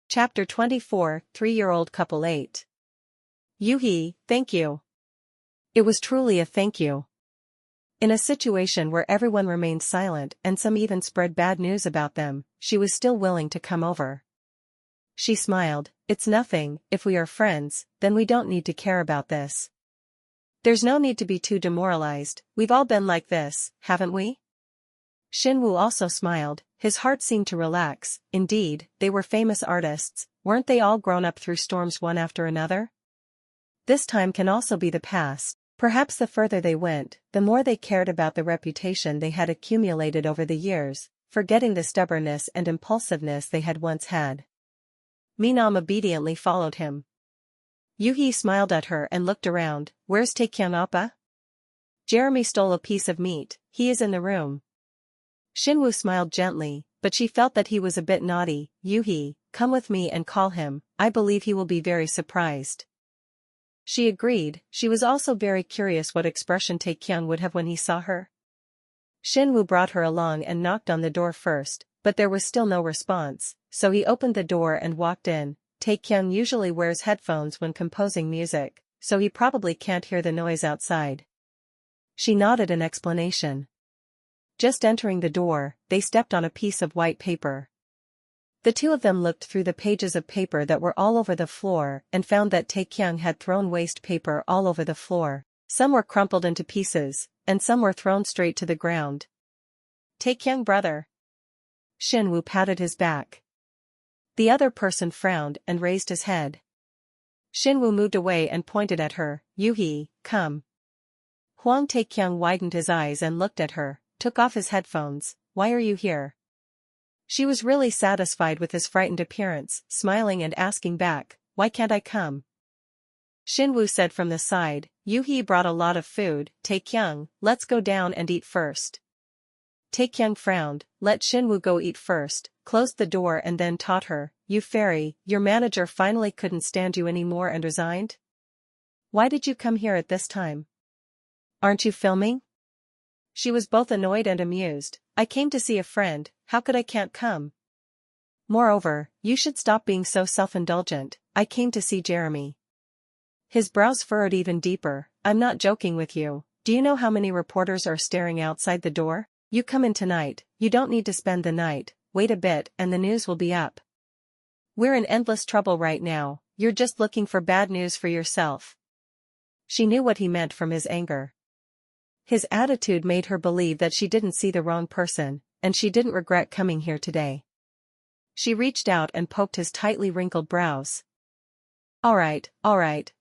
Chapter 24, 3-year-old couple 8. Yuhi, thank you. It was truly a thank you. In a situation where everyone remained silent and some even spread bad news about them, she was still willing to come over. She smiled. It's nothing, if we are friends, then we don't need to care about this. There's no need to be too demoralized, we've all been like this, haven't we? Shinwoo also smiled, his heart seemed to relax. Indeed, they were famous artists, weren't they all grown up through storms one after another? This time can also be the past. Perhaps the further they went, the more they cared about the reputation they had accumulated over the years, forgetting the stubbornness and impulsiveness they had once had. Minam obediently followed him. Yuhi smiled at her and looked around. Where's Taekyung Oppa? Jeremy stole a piece of meat, he is in the room. Shinwoo smiled gently, but she felt that he was a bit naughty. Yuhi, come with me and call him, I believe he will be very surprised. She agreed. She was also very curious what expression Taekyung would have when he saw her. Shinwoo brought her along and knocked on the door first, but there was still no response, so he opened the door and walked in. Taekyung usually wears headphones when composing music, so he probably can't hear the noise outside. She nodded in explanation. Just entering the door, they stepped on a piece of white paper. The two of them looked through the pages of paper that were all over the floor and found that Taekyung had thrown waste paper all over the floor. Some were crumpled into pieces, and some were thrown straight to the ground. Taekyung brother. Shinwoo patted his back. The other person frowned and raised his head. Shinwoo moved away and pointed at her. Yuhi, come. Hwang Taekyung widened his eyes and looked at her, took off his headphones. Why are you here? She was really satisfied with his frightened appearance, smiling and asking back, why can't I come? Shinwoo said from the side, Yuhi brought a lot of food. Taekyung, let's go down and eat first. Taekyung frowned, let Shinwoo go eat first, closed the door and then taught her, you fairy, your manager finally couldn't stand you anymore and resigned? Why did you come here at this time? Aren't you filming? She was both annoyed and amused. I came to see a friend, how could I can't come? Moreover, you should stop being so self-indulgent, I came to see Jeremy. His brows furrowed even deeper. I'm not joking with you, do you know how many reporters are staring outside the door? You come in tonight, you don't need to spend the night, wait a bit and the news will be up. We're in endless trouble right now, you're just looking for bad news for yourself. She knew what he meant from his anger. His attitude made her believe that she didn't see the wrong person, and she didn't regret coming here today. She reached out and poked his tightly wrinkled brows. Alright,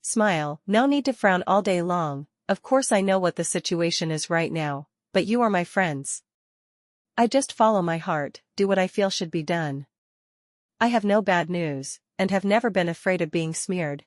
smile, no need to frown all day long, of course I know what the situation is right now, but you are my friends. I just follow my heart, do what I feel should be done. I have no bad news, and have never been afraid of being smeared.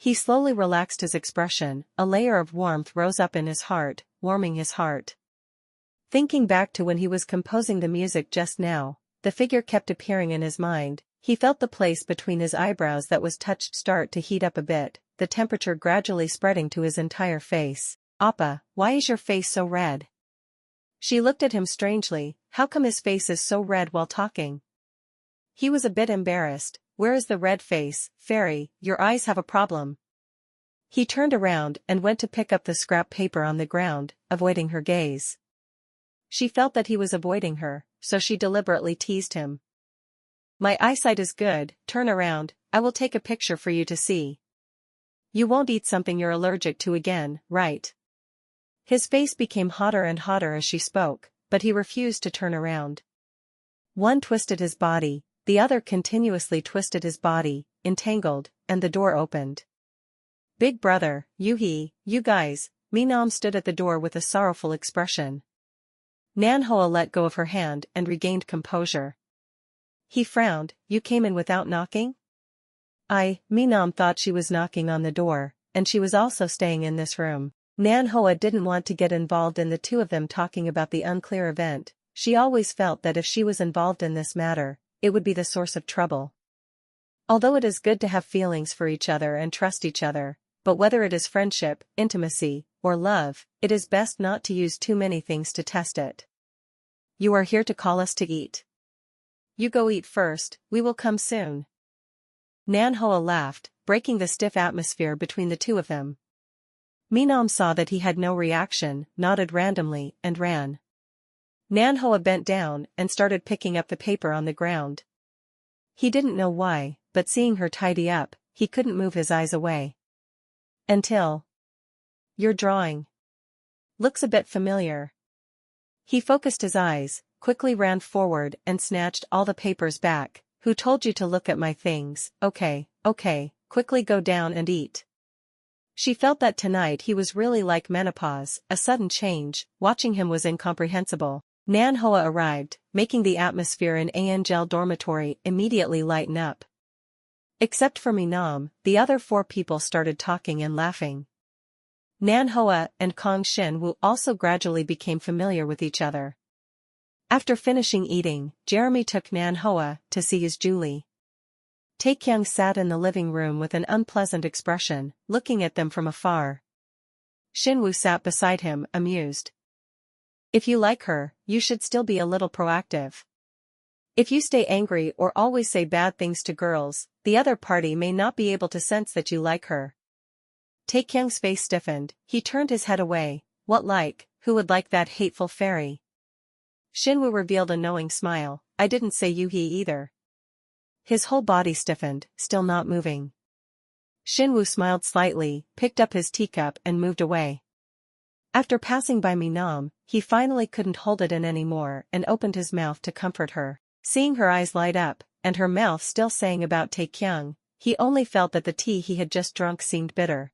He slowly relaxed his expression, a layer of warmth rose up in his heart, warming his heart. Thinking back to when he was composing the music just now, the figure kept appearing in his mind. He felt the place between his eyebrows that was touched start to heat up a bit, the temperature gradually spreading to his entire face. Appa, why is your face so red? She looked at him strangely, how come his face is so red while talking? He was a bit embarrassed. Where is the red face, fairy, your eyes have a problem. He turned around and went to pick up the scrap paper on the ground, avoiding her gaze. She felt that he was avoiding her, so she deliberately teased him. My eyesight is good, turn around, I will take a picture for you to see. You won't eat something you're allergic to again, right? His face became hotter and hotter as she spoke, but he refused to turn around. One twisted his body, the other continuously twisted his body, entangled, and the door opened. Big brother, Yuhi, you guys, Minam stood at the door with a sorrowful expression. Nanhoa let go of her hand and regained composure. He frowned, you came in without knocking? Minam thought she was knocking on the door, and she was also staying in this room. Nanhoa didn't want to get involved in the two of them talking about the unclear event. She always felt that if she was involved in this matter, it would be the source of trouble. Although it is good to have feelings for each other and trust each other, but whether it is friendship, intimacy, or love, it is best not to use too many things to test it. You are here to call us to eat. You go eat first, we will come soon. Nan Hoa laughed, breaking the stiff atmosphere between the two of them. Minam saw that he had no reaction, nodded randomly, and ran. Nan Hoa bent down and started picking up the paper on the ground. He didn't know why, but seeing her tidy up, he couldn't move his eyes away. Until. Your drawing. Looks a bit familiar. He focused his eyes, quickly ran forward and snatched all the papers back. Who told you to look at my things? Okay, quickly go down and eat. She felt that tonight he was really like menopause, a sudden change. Watching him was incomprehensible. Nan Hoa arrived, making the atmosphere in Angel Dormitory immediately lighten up. Except for Minam, the other 4 people started talking and laughing. Nan Hoa and Kong Shin Woo also gradually became familiar with each other. After finishing eating, Jeremy took Nan Hoa to see his Julie. Taekyung sat in the living room with an unpleasant expression, looking at them from afar. Shinwoo sat beside him, amused. If you like her, you should still be a little proactive. If you stay angry or always say bad things to girls, the other party may not be able to sense that you like her. Taekyung's face stiffened, he turned his head away. What like? Who would like that hateful fairy? Shinwoo revealed a knowing smile. I didn't say Yuhi either. His whole body stiffened, still not moving. Shinwoo smiled slightly, picked up his teacup and moved away. After passing by Minam, he finally couldn't hold it in anymore and opened his mouth to comfort her. Seeing her eyes light up, and her mouth still saying about Taekyung, he only felt that the tea he had just drunk seemed bitter.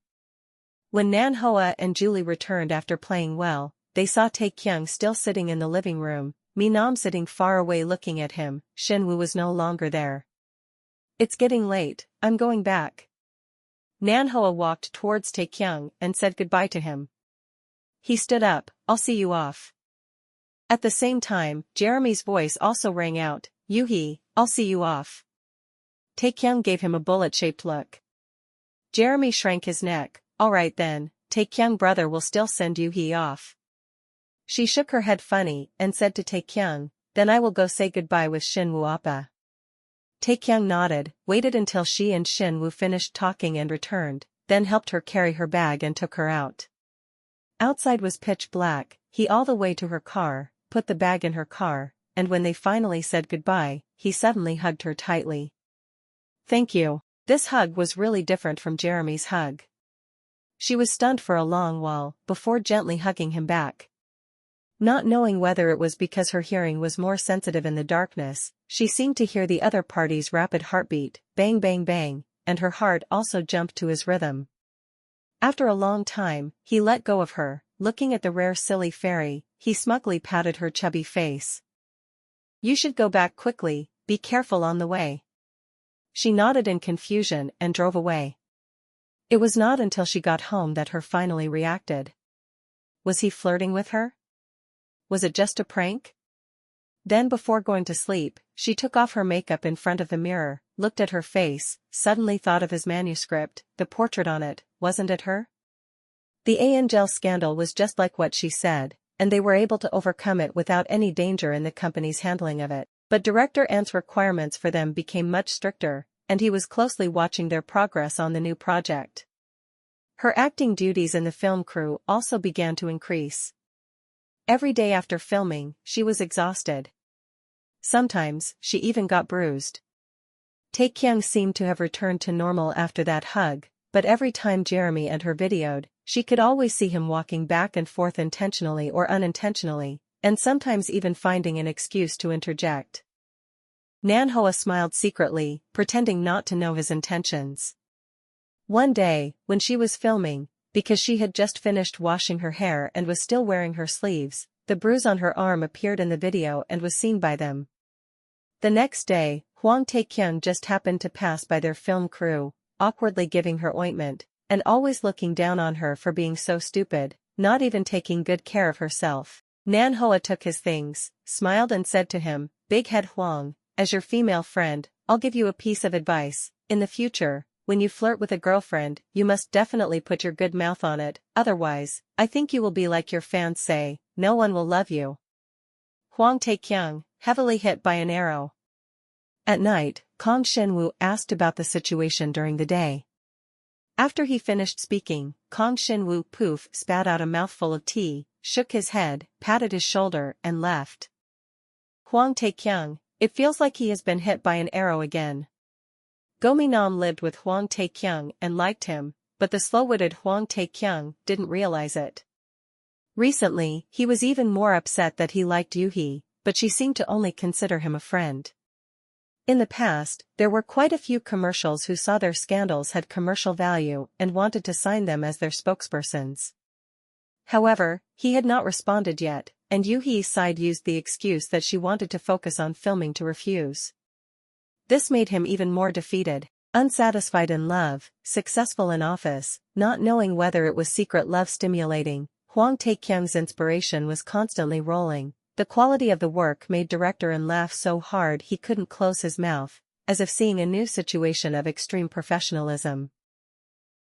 When Nan Hoa and Julie returned after playing well, they saw Taekyung still sitting in the living room, Minam sitting far away looking at him. Shinwoo was no longer there. It's getting late, I'm going back. Nan Hoa walked towards Taekyung and said goodbye to him. He stood up, I'll see you off. At the same time, Jeremy's voice also rang out, Yuhi, I'll see you off. Taekyung gave him a bullet-shaped look. Jeremy shrank his neck, alright then, Taekyung brother will still send Yuhi off. She shook her head funny and said to Taekyung, then I will go say goodbye with Shinwoo Appa. Taekyung nodded, waited until she and Shinwoo finished talking and returned, then helped her carry her bag and took her out. Outside was pitch black, he all the way to her car, put the bag in her car, and when they finally said goodbye, he suddenly hugged her tightly. Thank you. This hug was really different from Jeremy's hug. She was stunned for a long while, before gently hugging him back. Not knowing whether it was because her hearing was more sensitive in the darkness, she seemed to hear the other party's rapid heartbeat, bang bang bang, and her heart also jumped to his rhythm. After a long time, he let go of her, looking at the rare silly fairy, he smugly patted her chubby face. You should go back quickly, be careful on the way. She nodded in confusion and drove away. It was not until she got home that her finally reacted. Was he flirting with her? Was it just a prank? Then before going to sleep, she took off her makeup in front of the mirror, looked at her face, suddenly thought of his manuscript, the portrait on it, wasn't it her? The Angel scandal was just like what she said, and they were able to overcome it without any danger in the company's handling of it, but Director Ant's requirements for them became much stricter, and he was closely watching their progress on the new project. Her acting duties in the film crew also began to increase. Every day after filming, she was exhausted. Sometimes, she even got bruised. Taekyung seemed to have returned to normal after that hug, but every time Jeremy and her videoed, she could always see him walking back and forth intentionally or unintentionally, and sometimes even finding an excuse to interject. Nan Hoa smiled secretly, pretending not to know his intentions. One day, when she was filming, because she had just finished washing her hair and was still wearing her sleeves, the bruise on her arm appeared in the video and was seen by them. The next day, Hwang Taekyung just happened to pass by their film crew, awkwardly giving her ointment, and always looking down on her for being so stupid, not even taking good care of herself. Nan Hoa took his things, smiled and said to him, Big Head Hwang, as your female friend, I'll give you a piece of advice. In the future, when you flirt with a girlfriend, you must definitely put your good mouth on it, otherwise, I think you will be like your fans say, no one will love you. Hwang Taekyung, heavily hit by an arrow. At night, Kang Shin-woo asked about the situation during the day. After he finished speaking, Kang Shin-woo poof spat out a mouthful of tea, shook his head, patted his shoulder, and left. Hwang Tae-kyung, it feels like he has been hit by an arrow again. Go Min-nam lived with Hwang Tae-kyung and liked him, but the slow-witted Hwang Tae-kyung didn't realize it. Recently, he was even more upset that he liked Yoo-hee, but she seemed to only consider him a friend. In the past, there were quite a few commercials who saw their scandals had commercial value and wanted to sign them as their spokespersons. However, he had not responded yet, and Yoo-hee's side used the excuse that she wanted to focus on filming to refuse. This made him even more defeated, unsatisfied in love, successful in office, not knowing whether it was secret love stimulating. Hwang Tae-kyung's inspiration was constantly rolling. The quality of the work made director and laugh so hard he couldn't close his mouth, as if seeing a new situation of extreme professionalism.